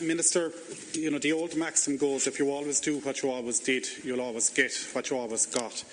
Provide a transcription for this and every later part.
Minister, the old maxim goes, if you always do what you always did, you'll always get what you always got.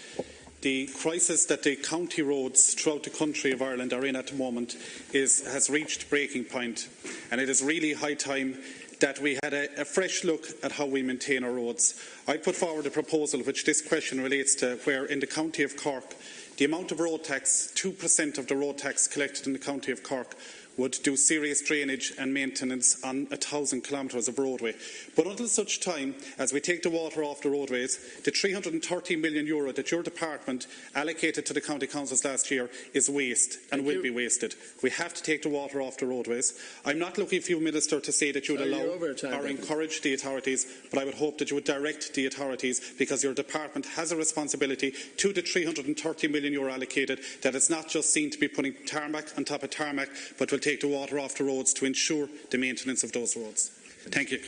The crisis that the county roads throughout the country of Ireland are in at the moment has reached breaking point, and it is really high time that we had a fresh look at how we maintain our roads. I put forward a proposal which this question relates to, where in the county of Cork, the amount of road tax, 2% of the road tax collected in the county of Cork, would do serious drainage and maintenance on 1,000 kilometres of roadway. But until such time as we take the water off the roadways, the €330 million that your department allocated to the county councils last year is waste and will be wasted. We have to take the water off the roadways. I'm not looking for you, Minister, to say that you would allow or encourage the authorities, but I would hope that you would direct the authorities, because your department has a responsibility to the €330 million allocated, that it's not just seen to be putting tarmac on top of tarmac, but will take the water off the roads to ensure the maintenance of those roads. Thank you.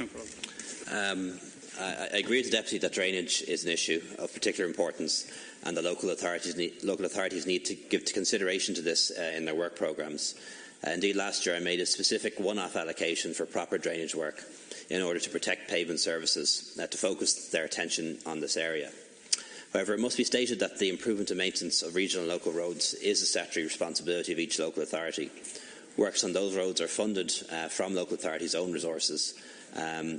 I agree with the Deputy that drainage is an issue of particular importance, and the local authorities need to give consideration to this in their work programmes. Indeed, last year I made a specific one-off allocation for proper drainage work in order to protect pavement services, to focus their attention on this area. However, it must be stated that the improvement and maintenance of regional and local roads is a statutory responsibility of each local authority. Works on those roads are funded from local authorities' own resources,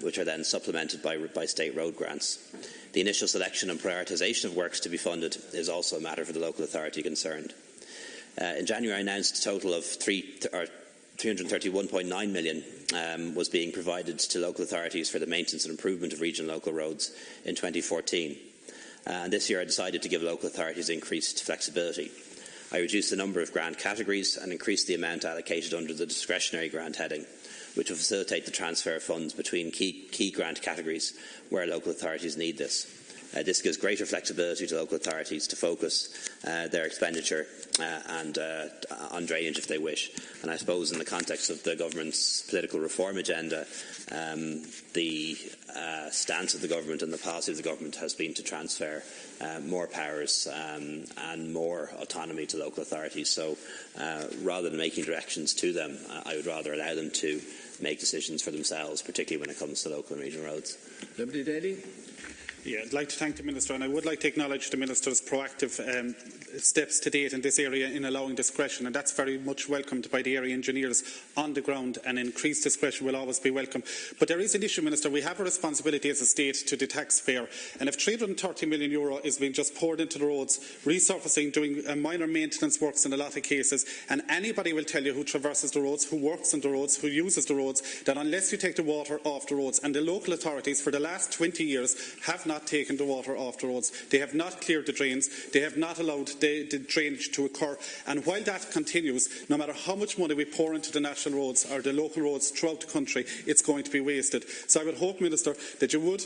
which are then supplemented by state road grants. The initial selection and prioritisation of works to be funded is also a matter for the local authority concerned. In January, I announced a total of €331.9 million was being provided to local authorities for the maintenance and improvement of regional and local roads in 2014. And this year I decided to give local authorities increased flexibility. I reduced the number of grant categories and increased the amount allocated under the discretionary grant heading, which will facilitate the transfer of funds between key grant categories where local authorities need this. This gives greater flexibility to local authorities to focus their expenditure on drainage if they wish. And I suppose in the context of the government's political reform agenda, the stance of the government and the policy of the government has been to transfer more powers and more autonomy to local authorities. So rather than making directions to them, I would rather allow them to make decisions for themselves, particularly when it comes to local and regional roads. Deputy Daly. Yeah, I'd like to thank the Minister, and I would like to acknowledge the Minister's proactive steps to date in this area in allowing discretion, and that's very much welcomed by the area engineers on the ground, and increased discretion will always be welcome. But there is an issue, Minister. We have a responsibility as a state to the taxpayer, and if €330 million is being just poured into the roads, resurfacing, doing minor maintenance works in a lot of cases, and anybody will tell you who traverses the roads, who works on the roads, who uses the roads, that unless you take the water off the roads, and the local authorities for the last 20 years have not taken the water off the roads. They have not cleared the drains. They have not allowed the drainage to occur. And while that continues, no matter how much money we pour into the national roads or the local roads throughout the country, it's going to be wasted. So I would hope, Minister, that you would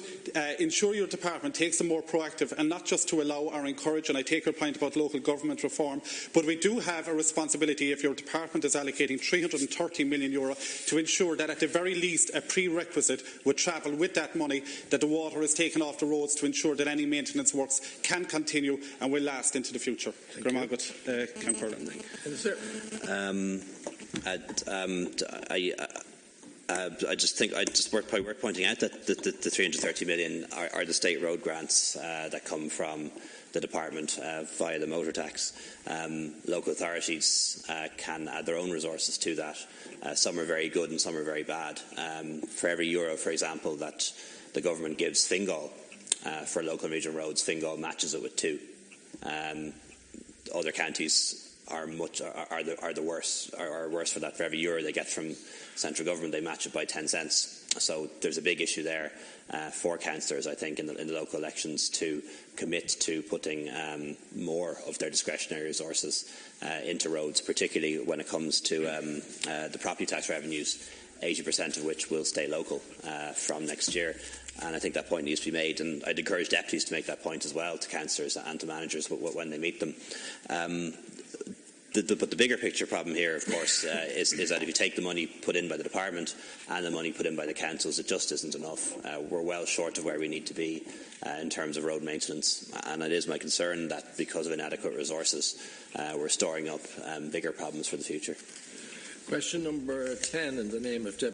ensure your department takes a more proactive, and not just to allow or encourage, and I take your point about local government reform, but we do have a responsibility, if your department is allocating €330 million, to ensure that at the very least a prerequisite would travel with that money, that the water is taken off the roads, to ensure that any maintenance works can continue and will last into the future. I just think it's worth pointing out that the €330 million are the state road grants that come from the department via the motor tax. Local authorities can add their own resources to that. Some are very good and some are very bad. For every euro, for example, that the government gives Fingal for local and regional roads, Fingal matches it with 2. Other counties are worse for that. For every euro they get from central government, they match it by 10 cents. So there's a big issue there for councillors, I think, in the local elections to commit to putting more of their discretionary resources into roads, particularly when it comes to the property tax revenues, 80% of which will stay local from next year. And I think that point needs to be made, and I'd encourage deputies to make that point as well to councillors and to managers when they meet them. But the bigger picture problem here, of course, is that if you take the money put in by the department and the money put in by the councils, it just isn't enough. We're well short of where we need to be in terms of road maintenance, and it is my concern that because of inadequate resources, we're storing up bigger problems for the future. Question number 10 in the name of Deputy